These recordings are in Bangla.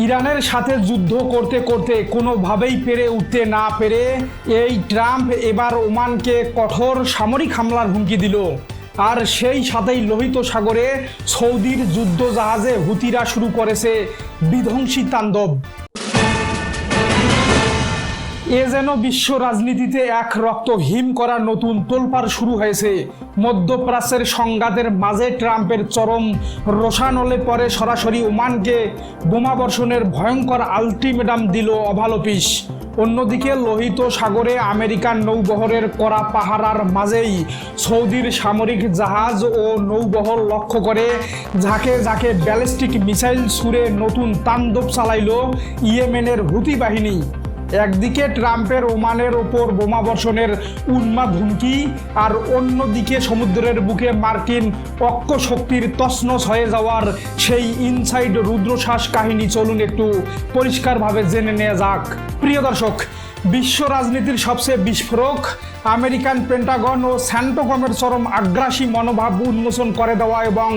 ইরানের সাথে যুদ্ধ করতে করতে কোনোভাবেই পেরে উঠতে না পেরে এই ট্রাম্প এবার ওমানকে কঠোর সামরিক হামলার হুমকি দিল। আর সেই সাথেই লোহিত সাগরে সৌদির যুদ্ধ জাহাজে হুতিরা শুরু করেছে বিধ্বংসী তাণ্ডব। এ যেন বিশ্ব রাজনীতিতে এক রক্ত হিম করা নতুন তোলপাড় শুরু হয়েছে। মধ্যপ্রাচ্যের সংঘাতের মাঝে ট্রাম্পের চরম রোষানলে পরে সরাসরি ওমানকে বোমাবর্ষণের ভয়ঙ্কর আলটিমেটাম দিল ওভাল অফিস। অন্যদিকে লোহিত সাগরে আমেরিকান নৌবহরের কড়া পাহারার মাঝেই সৌদির সামরিক জাহাজ ও নৌবহর লক্ষ্য করে ঝাঁকে ঝাঁকে ব্যালিস্টিক মিসাইল ছুড়ে নতুন তাণ্ডব চালাইল ইয়েমেনের হুতি বাহিনী। একদিকে ট্রাম্পের ওমানের ওপর বোমাবর্ষণের উন্মাদ হুমকি, আর অন্যদিকে সমুদ্রের বুকে মার্কিন অক্ষ শক্তির তছনছ হয়ে যাওয়ার সেই ইনসাইড রুদ্রশ্বাস কাহিনী চলুন একটু পরিষ্কারভাবে জেনে নেওয়া যাক। প্রিয় দর্শক, বিশ্ব রাজনীতির সবচেয়ে বিস্ফোরক আমেরিকান পেন্টাগন ও স্যান্টোকমের চরম আগ্রাসী মনোভাব উন্মোচন করে দেওয়া এবং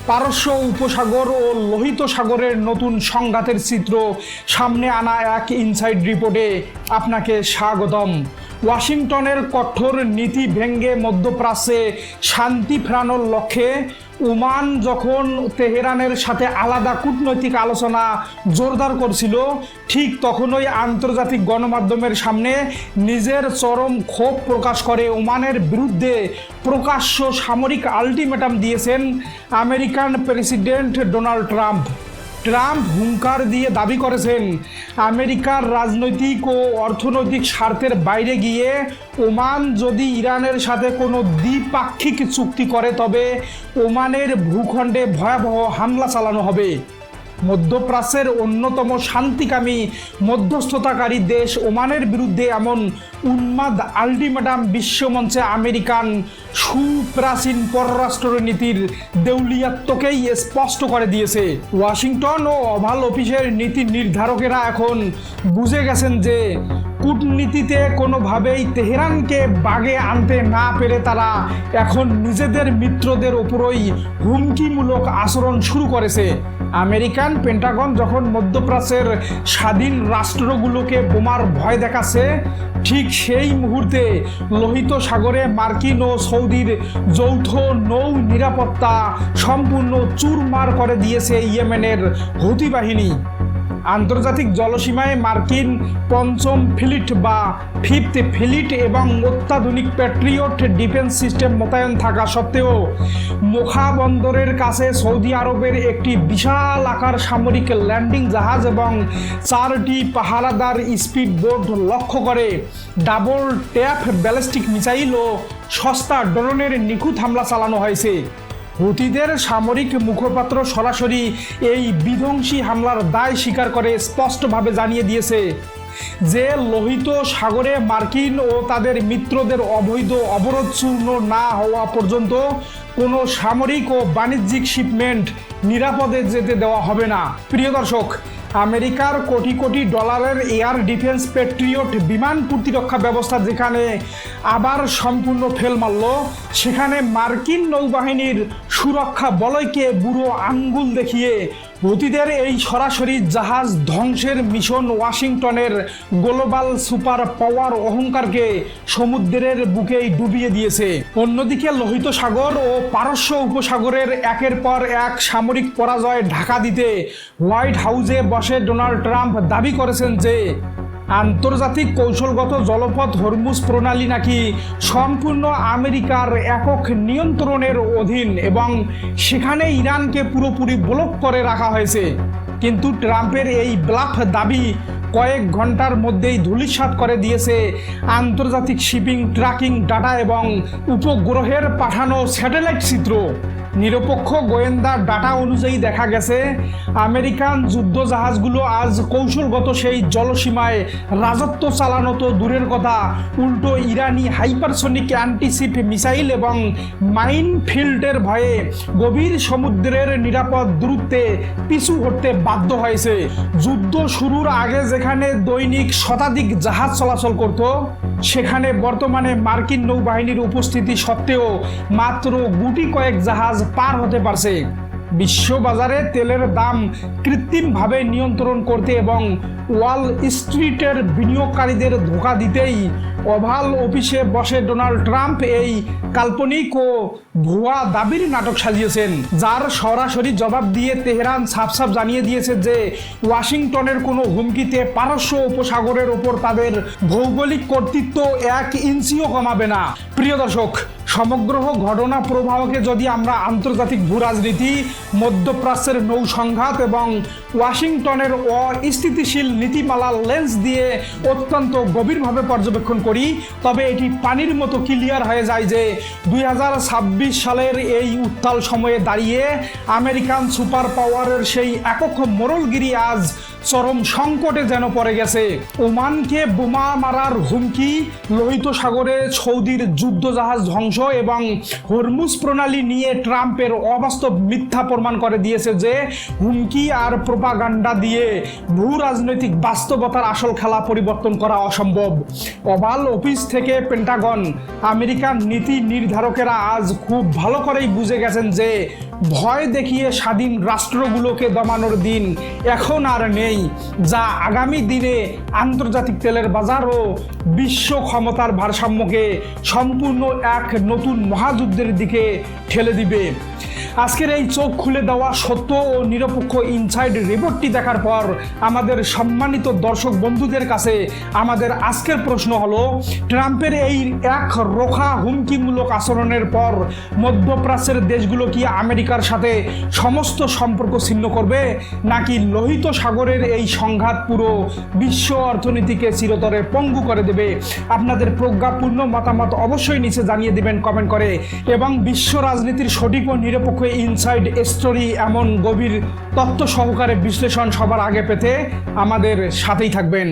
পারস্য উপসাগর ও লোহিত সাগরের নতুন সংঘাতের চিত্র সামনে আনা এক ইনসাইড রিপোর্টে আপনাকে স্বাগতম। ওয়াশিংটনের কঠোর নীতি ভেঙে মধ্যপ্রাচ্যে শান্তি ফেরানোর লক্ষ্যে ওমান যখন তেহরানের সাথে আলাদা কূটনৈতিক আলোচনা জোরদার করছিল, ঠিক তখনই আন্তর্জাতিক গণমাধ্যমের সামনে নিজের চরম ক্ষোভ প্রকাশ করে ওমানের বিরুদ্ধে প্রকাশ্য সামরিক আলটিমেটাম দিয়েছেন American president Donald Trump. Trump হুঙ্কার দিয়ে দাবি করেছেন, আমেরিকার রাজনৈতিক ও অর্থনৈতিক স্বার্থের বাইরে গিয়ে ওমান যদি ইরানের সাথে কোনো দ্বিপাক্ষিক চুক্তি করে তবে ওমানের ভূখণ্ডে ভয়াবহ হামলা চালানো হবে। মধ্যপ্রাচ্যের অন্যতম শান্তিকামী মধ্যস্থতাকারী দেশ ওমানের বিরুদ্ধে এমন উন্মাদ আলটিমেটাম বিশ্বমঞ্চে আমেরিকান সুপ্রাচীন পররাষ্ট্রনীতির দেউলিয়াত্বকেই স্পষ্ট করে দিয়েছে। ওয়াশিংটন ও ওভাল অফিসের নীতি নির্ধারকেরা এখন বুঝে গেছেন যে কূটনীতিতে কোনোভাবেই তেহরানকে বাগে আনতে না পেরে তারা এখন নিজেদের মিত্রদের ওপরই হুমকিমূলক আচরণ শুরু করেছে। আমেরিকান পেন্টাগন যখন মধ্যপ্রাচ্যের স্বাধীন রাষ্ট্রগুলোকে বোমার ভয় দেখাচ্ছে, ঠিক সেই মুহূর্তে লোহিত সাগরে মার্কিন ও সৌদির যৌথ নৌ নিরাপত্তা সম্পূর্ণ চুরমার করে দিয়েছে ইয়েমেনের হুতি বাহিনী। আন্তর্জাতিক জলসীমায় মার্কিন পঞ্চম ফ্লিট বা ফিফথ ফ্লিট এবং অত্যাধুনিক প্যাট্রিয়ট ডিফেন্স সিস্টেম মোতায়েন থাকা সত্ত্বেও মোখা বন্দরের কাছে সৌদি আরবের একটি বিশাল আকার সামরিক ল্যান্ডিং জাহাজ এবং 4টি পাহারাদার স্পিড বোট লক্ষ্য করে ডাবল ট্যাপ ব্যালিস্টিক মিসাইল ও সস্তা ড্রোনের নিখুঁত হামলা চালানো হয়েছে। হুতিদের সামরিক মুখপাত্র সরাসরি এই বিধ্বংসী হামলার দায় স্বীকার করে স্পষ্টভাবে জানিয়ে দিয়েছে যে লোহিত সাগরে মার্কিন ও তাদের মিত্রদের অবৈধ অবরোধ চূর্ণ না হওয়া পর্যন্ত কোনো সামরিক ও বাণিজ্যিক শিপমেন্ট নিরাপদে যেতে দেওয়া হবে না। প্রিয় দর্শক, আমেরিকার কোটি কোটি ডলারের এয়ার ডিফেন্স প্যাট্রিয়ট বিমান প্রতিরক্ষা ব্যবস্থা যেখানে আবার সম্পূর্ণ ফেল মারল, সেখানে মার্কিন নৌবাহিনীর সুরক্ষা বলয়কে বুড়ো আঙ্গুল দেখিয়ে হুতিদের এই সরাসরি জাহাজ ধ্বংসের মিশন ওয়াশিংটনের গ্লোবাল সুপার পাওয়ার অহংকারকে সমুদ্রের বুকেই ডুবিয়ে দিয়েছে। অন্যদিকে লোহিত সাগর ও পারস্য উপসাগরের একের পর এক সামরিক পরাজয় ঢাকা দিতে হোয়াইট হাউসে বসে ডোনাল্ড ট্রাম্প দাবি করেছেন যে আন্তর্জাতিক কৌশলগত জলপথ হরমুজ প্রণালী নাকি সম্পূর্ণ আমেরিকার একক নিয়ন্ত্রণের অধীন এবং সেখানে ইরানকে পুরোপুরি ব্লক করে রাখা হয়েছে। কিন্তু ট্রাম্পের এই ব্লাফ দাবি কয়েক ঘন্টার মধ্যেই ধূলিসাৎ করে দিয়েছে আন্তর্জাতিক শিপিং ট্র্যাকিং ডাটা এবং উপগ্রহের পাঠানো স্যাটেলাইট চিত্র। নিরপেক্ষ গোয়েন্দা ডাটা অনুযায়ী দেখা গেছে আমেরিকান যুদ্ধজাহাজগুলো আজ কৌশলগত সেই জলসীমায় রাজত্ব চালানো তো দূরের কথা, উল্টো ইরানি হাইপারসনিক অ্যান্টিশিপ মিসাইল এবং মাইন ফিল্ডের ভয়ে গভীর সমুদ্রের নিরাপদ দূরত্বে পিছু হটতে বাধ্য হয়েছে। যুদ্ধ শুরুর আগে যেখানে দৈনিক শতাধিক জাহাজ চলাচল করত, সেখানে বর্তমানে মার্কিন নৌবাহিনীর উপস্থিতি সত্ত্বেও মাত্র গুটি কয়েক জাহাজ পার হতে পারছে। বিশ্ববাজারে তেলের দাম কৃত্রিমভাবে নিয়ন্ত্রণ করতে এবং ওয়াল স্ট্রিটের বিনিয়োগকারীদের ধোঁকা দিতেই ওভাল অফিসে বসে ডোনাল্ড ট্রাম্প এই কাল্পনিক ও ভুয়া দাবির নাটক সাজিয়েছেন, যার সরাসরি জবাব দিয়ে তেহরান সাফ জানিয়ে দিয়েছে যে ওয়াশিংটনের কোনো হুমকিতে পারস্য উপসাগরের ওপর তাদের ভৌগোলিক কর্তৃত্ব 1 ইঞ্চিও কমাবে না। প্রিয় দর্শক, সমগ্র ঘটনা প্রবাহকে যদি আমরা আন্তর্জাতিক ভূরাজনীতি, মধ্যপ্রাচ্যের নৌ সংঘাত এবং ওয়াশিংটনের অস্থিতিশীল নীতিমালার লেন্স দিয়ে অত্যন্ত গভীরভাবে পর্যবেক্ষণ করি, তবে এটি পানির মতো ক্লিয়ার হয়ে যায় যে 2026 সালের এই উত্তাল সময়ে দাঁড়িয়ে আমেরিকান সুপার পাওয়ারের সেই একক মোড়লগিরি আজ চরম সংকটে যেন পড়ে গেছে। ওমানকে বোমা মারার হুমকি, লোহিত সাগরে সৌদির যুদ্ধজাহাজ ধ্বংস এবং হরমুজ প্রণালী নিয়ে ট্রাম্পের অবাস্তব মিথ্যা প্রমাণ করে দিয়েছে যে হুমকি আর প্রোপাগান্ডা দিয়ে ভূ রাজনৈতিক বাস্তবতার আসল খেলা পরিবর্তন করা অসম্ভব। ওভাল অফিস থেকে পেন্টাগন, আমেরিকান নীতি নির্ধারকেরা আজ খুব ভালো করেই বুঝে গেছেন যে ভয় দেখিয়ে স্বাধীন রাষ্ট্রগুলোকে দমানোর দিন এখন আর নেই, যা আগামী দিনে আন্তর্জাতিক তেলের বাজার ও বিশ্ব ক্ষমতার ভারসাম্যকে সম্পূর্ণ এক নতুন মহাযুদ্ধের দিকে ঠেলে দিবে। আজকের এই চোখ খুলে দেওয়া সত্য ও নিরপেক্ষ ইনসাইড রিপোর্টটি দেখার পর আমাদের সম্মানিত দর্শক বন্ধুদের কাছে আমাদের আজকের প্রশ্ন হলো, ট্রাম্পের এই এক রোখা হুমকিমূলক আচরণের পর মধ্যপ্রাচ্যের দেশগুলো কি আমেরিকার সাথে সমস্ত সম্পর্ক ছিন্ন করবে, নাকি লোহিত সাগরের এই সংঘাত পুরো বিশ্ব অর্থনীতিকে চিরতরে পঙ্গু করে দেবে? আপনাদের প্রজ্ঞাপূর্ণ মতামত অবশ্যই নিচে জানিয়ে দিবেন কমেন্ট করে, এবং বিশ্ব রাজনীতির সঠিক ও নিরপেক্ষ ইনসাইড স্টোরি এমন গভীর তথ্য সহকারে বিশ্লেষণ সবার আগে পেতে আমাদের সাথেই থাকবেন।